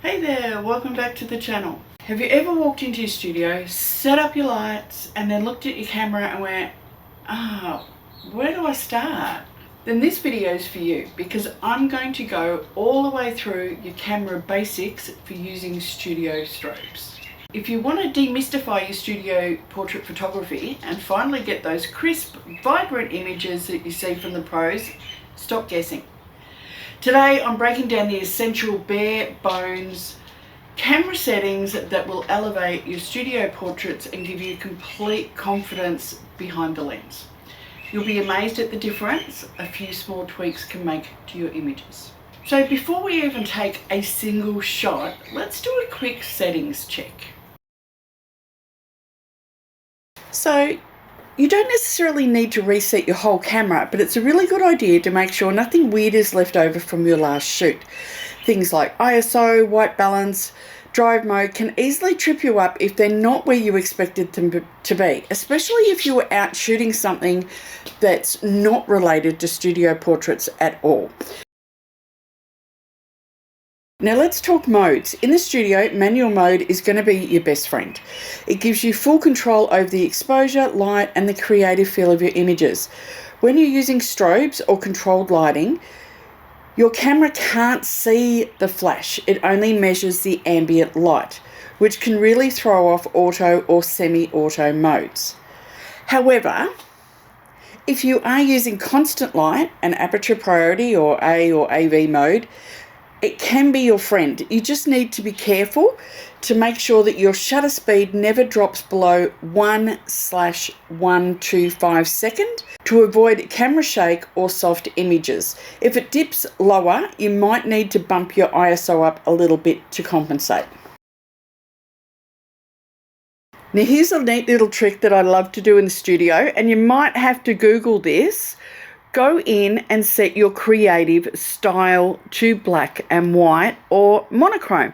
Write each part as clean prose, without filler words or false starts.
Hey there, welcome back to the channel. Have you ever walked into your studio, set up your lights, and then looked at your camera and went, where do I start? Then this video is for you, because I'm going to go all the way through your camera basics for using studio strobes. If you want to demystify your studio portrait photography and finally get those crisp, vibrant images that you see from the pros, stop guessing. Today I'm breaking down the essential bare bones camera settings that will elevate your studio portraits and give you complete confidence behind the lens. You'll be amazed at the difference a few small tweaks can make to your images. So before we even take a single shot, let's do a quick settings check. So you don't necessarily need to reset your whole camera, but it's a really good idea to make sure nothing weird is left over from your last shoot. Things like ISO, white balance, drive mode can easily trip you up if they're not where you expected them to be, especially if you were out shooting something that's not related to studio portraits at all. Now let's talk modes. In the studio, manual mode is going to be your best friend. It gives you full control over the exposure, light, and the creative feel of your images. When you're using strobes or controlled lighting, your camera can't see the flash. It only measures the ambient light, which can really throw off auto or semi-auto modes. However, if you are using constant light, an Aperture Priority or A or AV mode, it can be your friend. You just need to be careful to make sure that your shutter speed never drops below 1/125 second to avoid camera shake or soft images. If it dips lower, you might need to bump your ISO up a little bit to compensate. Now here's a neat little trick that I love to do in the studio, and you might have to Google this. Go in and set your creative style to black and white or monochrome.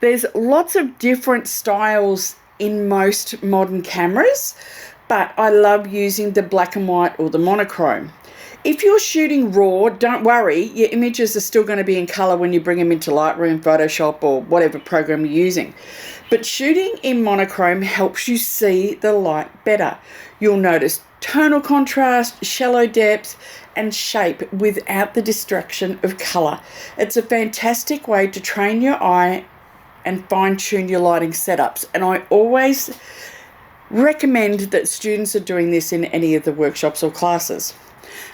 There's lots of different styles in most modern cameras, but I love using the black and white or the monochrome. If you're shooting raw, don't worry, your images are still going to be in color when you bring them into Lightroom, Photoshop, or whatever program you're using. But shooting in monochrome helps you see the light better. You'll notice tonal contrast, shallow depth, and shape without the distraction of color. It's a fantastic way to train your eye and fine-tune your lighting setups. And I always recommend that students are doing this in any of the workshops or classes.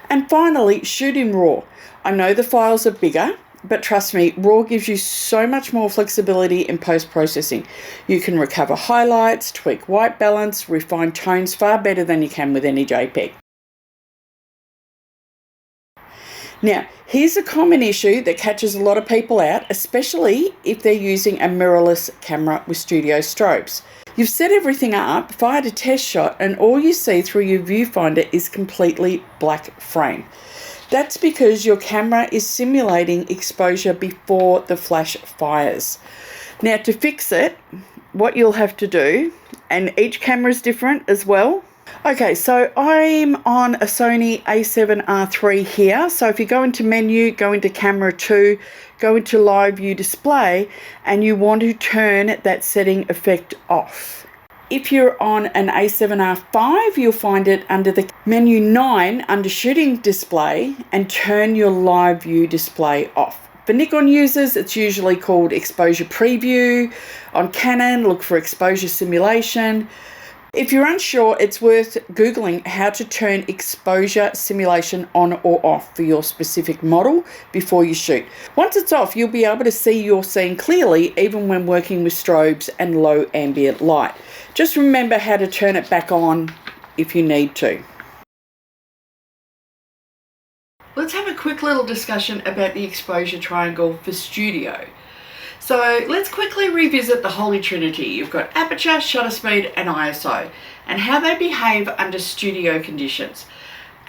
And finally, shoot in RAW. I know the files are bigger, but trust me, RAW gives you so much more flexibility in post-processing. You can recover highlights, tweak white balance, refine tones far better than you can with any JPEG. Now, here's a common issue that catches a lot of people out, especially if they're using a mirrorless camera with studio strobes. You've set everything up, fired a test shot, and all you see through your viewfinder is completely black frame. That's because your camera is simulating exposure before the flash fires. Now to fix it, what you'll have to do, and each camera is different as well. Okay, so I'm on a Sony a7R III here. So if you go into menu, go into camera 2, go into live view display, and you want to turn that setting effect off. If you're on an a7R V, you'll find it under the menu 9 under shooting display, and turn your live view display off. For Nikon users, it's usually called exposure preview. On Canon, look for exposure simulation. If you're unsure, it's worth Googling how to turn exposure simulation on or off for your specific model before you shoot. Once it's off, you'll be able to see your scene clearly even when working with strobes and low ambient light. Just remember how to turn it back on if you need to. Let's have a quick little discussion about the exposure triangle for studio. So let's quickly revisit the Holy Trinity. You've got aperture, shutter speed, and ISO, and how they behave under studio conditions.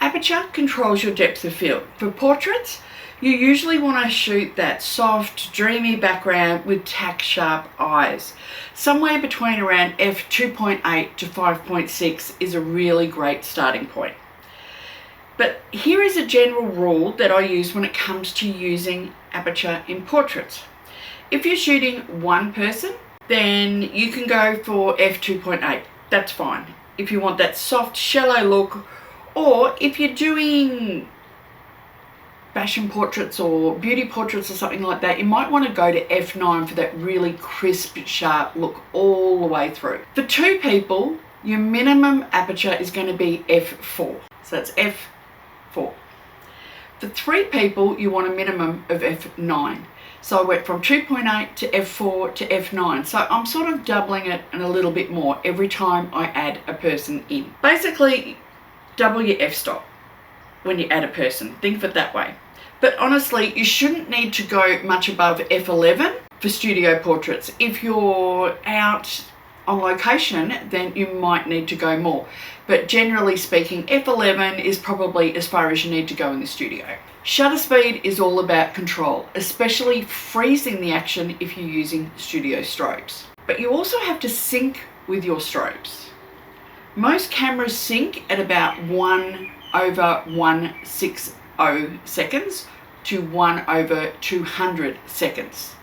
Aperture controls your depth of field. For portraits, you usually want to shoot that soft, dreamy background with tack-sharp eyes. Somewhere between around f2.8 to 5.6 is a really great starting point. But here is a general rule that I use when it comes to using aperture in portraits. If you're shooting one person, then you can go for f2.8. That's fine. If you want that soft, shallow look, or if you're doing fashion portraits or beauty portraits or something like that, you might want to go to f9 for that really crisp, sharp look all the way through. For two people, your minimum aperture is going to be f4. So that's f4. For three people, you want a minimum of f9. So I went from 2.8 to f4 to f9. So I'm sort of doubling it and a little bit more every time I add a person in. Basically, double your f-stop when you add a person. Think of it that way. But honestly, you shouldn't need to go much above f11 for studio portraits. If you're out on location, then you might need to go more. But generally speaking, f11 is probably as far as you need to go in the studio. Shutter speed is all about control, especially freezing the action if you're using studio strobes. But you also have to sync with your strobes. Most cameras sync at about 1/160 seconds to 1/200 seconds.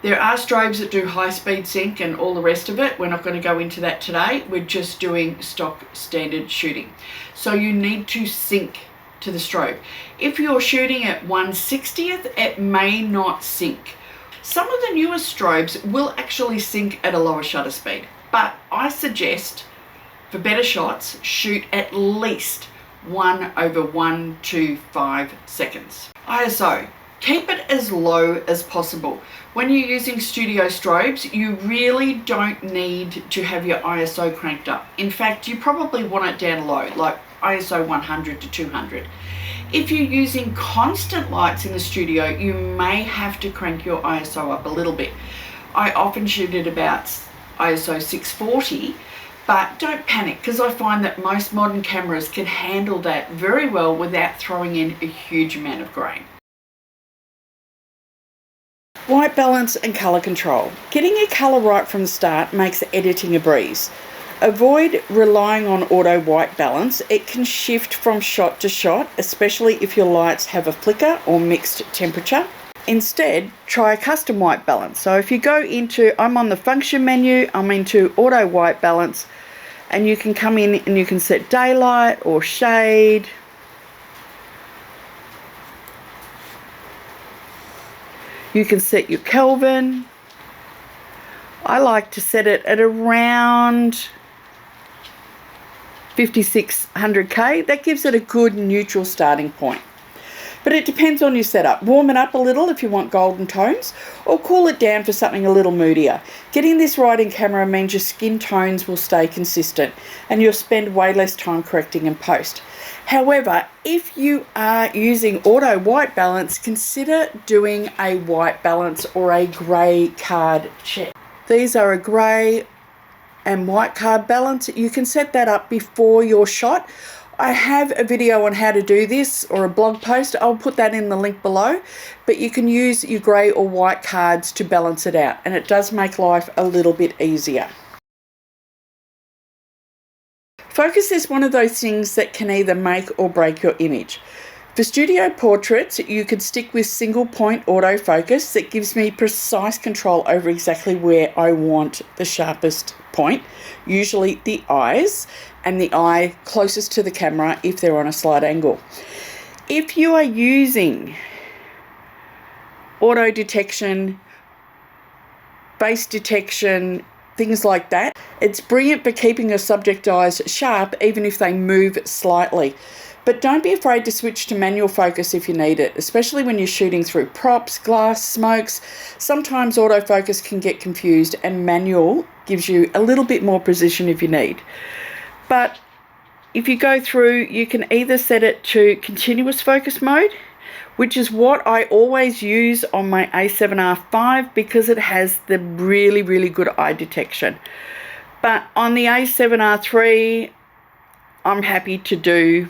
There are strobes that do high speed sync and all the rest of it. We're not going to go into that today. We're just doing stock standard shooting. So you need to sync to the strobe. If you're shooting at 1/60th, it may not sync. Some of the newer strobes will actually sync at a lower shutter speed, but I suggest for better shots, shoot at least 1/125 seconds. ISO, keep it as low as possible. When you're using studio strobes, you really don't need to have your ISO cranked up. In fact, you probably want it down low, like ISO 100 to 200. If you're using constant lights in the studio, you may have to crank your ISO up a little bit. I often shoot at about ISO 640, but don't panic, because I find that most modern cameras can handle that very well without throwing in a huge amount of grain. White balance and colour control. Getting your colour right from the start makes editing a breeze. Avoid relying on auto white balance. It can shift from shot to shot, especially if your lights have a flicker or mixed temperature. Instead, try a custom white balance. So if you go into, I'm on the function menu, I'm into auto white balance, and you can come in and you can set daylight or shade. You can set your Kelvin. I like to set it at around 5600K. That gives it a good neutral starting point. But it depends on your setup. Warm it up a little if you want golden tones, or cool it down for something a little moodier. Getting this right in camera means your skin tones will stay consistent and you'll spend way less time correcting in post. However, if you are using auto white balance, consider doing a white balance or a grey card check. These are a grey and white card balance. You can set that up before your shot. I have a video on how to do this, or a blog post. I'll put that in the link below, but you can use your grey or white cards to balance it out, and it does make life a little bit easier. Focus is one of those things that can either make or break your image. For studio portraits, you could stick with single point autofocus that gives me precise control over exactly where I want the sharpest point, usually the eyes, and the eye closest to the camera if they're on a slight angle. If you are using auto detection, face detection, things like that, it's brilliant for keeping your subject eyes sharp even if they move slightly. But don't be afraid to switch to manual focus if you need it, especially when you're shooting through props, glass, smokes. Sometimes autofocus can get confused, and manual gives you a little bit more precision if you need. But if you go through, you can either set it to continuous focus mode, which is what I always use on my A7R5 because it has the really, really good eye detection. But on the A7R3, I'm happy to do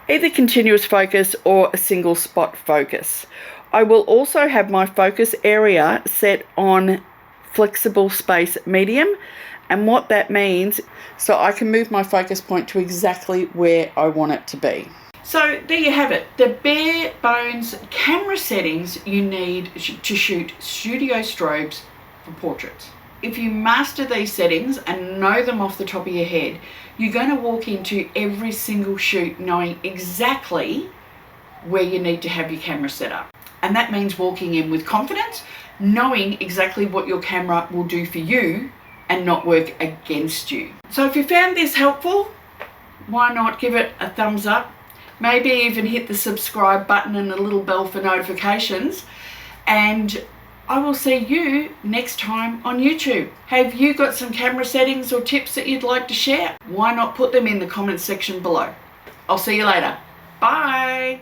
either continuous focus or a single spot focus. I will also have my focus area set on flexible space medium, and what that means, so I can move my focus point to exactly where I want it to be. So there you have it, the bare bones camera settings you need to shoot studio strobes for portraits. If you master these settings and know them off the top of your head, you're going to walk into every single shoot knowing exactly where you need to have your camera set up. And that means walking in with confidence, knowing exactly what your camera will do for you and not work against you. So if you found this helpful, why not give it a thumbs up? Maybe even hit the subscribe button and a little bell for notifications. And I will see you next time on YouTube. Have you got some camera settings or tips that you'd like to share? Why not put them in the comments section below? I'll see you later. Bye.